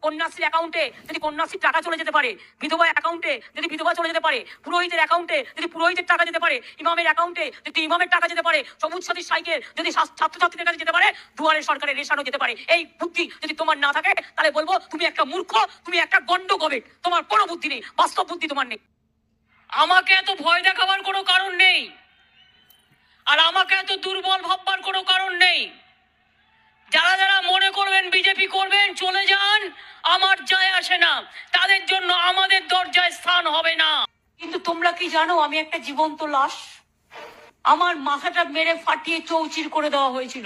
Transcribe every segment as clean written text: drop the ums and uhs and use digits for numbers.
কন্যাশ্রী অ্যাকাউন্টে যদি কন্যাশ্রীর টাকা চলে যেতে পারে, বিধবা অ্যাকাউন্টে যদি বিধবা চলে যেতে পারে, পুরোহিতের অ্যাকাউন্টে যদি পুরোহিতের টাকা যেতে পারে, ইমামের অ্যাকাউন্টে যদি ইমামের টাকা যেতে পারে, সবুজ সাথীর সাইকেল যদি ছাত্রছাত্রীদের কাছে যেতে পারে, দুয়ারে সরকারের রেশনও যেতে পারে, এই বুদ্ধি যদি তোমার না থাকে তাহলে বলবো তুমি একটা মূর্খ, তুমি একটা গন্ড গবেট, তোমার কোনো বুদ্ধি নেই, বাস্তব বুদ্ধি তোমার নেই। আমাকে এত ভয় দেখাবার কোনো কারণ নেই, আর আমাকে এত দুর্বল ভাববার কোনো কারণ নেই। যারা যারা মনে করবেন বিজেপি করবেন, চলে যান, আমার যায় আসে না, তাদের জন্য আমাদের দরজায় স্থান হবে না। কিন্তু তোমরা কি জানো আমি একটা জীবন্ত লাশ? আমার মাথাটা মেরে ফাটিয়ে চৌচির করে দেওয়া হয়েছিল।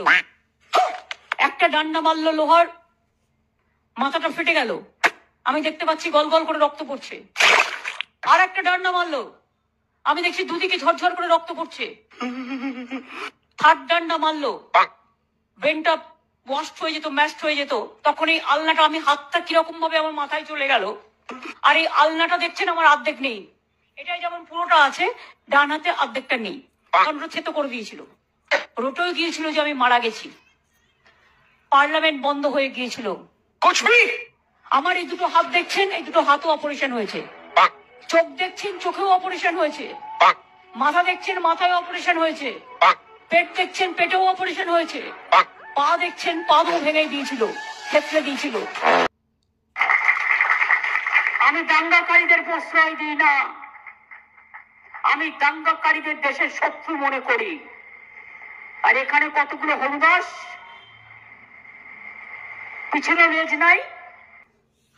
একটা ডান্ডা মারলো লোহার, মাথাটা ফেটে গেল, আমি দেখতে পাচ্ছি গল গল করে রক্ত পড়ছে। আর একটা ডান্ডা মারলো, আমি দেখছি দুদিকে ঝরঝর করে রক্ত পড়ছে। থার্ড ডান্ডা মারলো, ব্রেনটা ওয়াস্ট হয়ে যেত, ম্যাশড হয়ে যেত, তখন এই আলনাটা, আমি হাতটা কিরকম ভাবে আমার মাথায় চলে গেল। আর এই আলনাটা দেখছেন আমার অর্ধেক নেই, এটাই যেমন পুরোটা আছে, ডান হাতে অর্ধেকটা নেই, কারণ ওটা ছেতো করে দিয়েছিল। রোটেও গিয়েছিল যে আমি মারা গেছি, পার্লামেন্ট বন্ধ হয়ে গিয়েছিল। আমার এই দুটো হাত দেখছেন, এই দুটো হাতও অপারেশন হয়েছে। চোখ দেখছেন, চোখেও অপারেশন হয়েছে। মাথা দেখছেন, মাথায় অপারেশন হয়েছে। পেট দেখছেন, পেটেও অপারেশন হয়েছে। পা দেখছেন, পাও ভেঙে দিয়েছিল, ক্ষেত্রে দিয়েছিল। আমি দাঙ্গাকারীদের প্রশ্রয় দিই না, আমি দাঙ্গাকারীদের দেশের শত্রু মনে করি। আর এখানে কতগুলো হলুদাস, পিছনে লেজ নাই।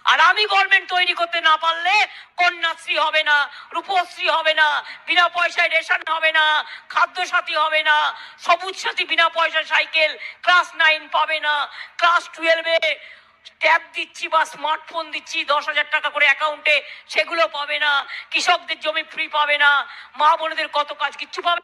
আর আমি গভর্নমেন্ট তৈরি করতে না পারলে কন্যাশ্রী হবে না, রূপশ্রী হবে না, বিনা পয়সায় রেশন হবে না, খাদ্য সাথী হবে না, সবুজ সাথী বিনা পয়সায় সাইকেল, ক্লাস 9 পাবে না, ক্লাস 12-এ ট্যাব দিচ্ছি বা স্মার্টফোন দিচ্ছি 10,000 টাকা করে অ্যাকাউন্টে, সেগুলো পাবে না, কৃষকদের জমি ফ্রি পাবে না, মা বোনেদের কত কাজ কিচ্ছু পাবে।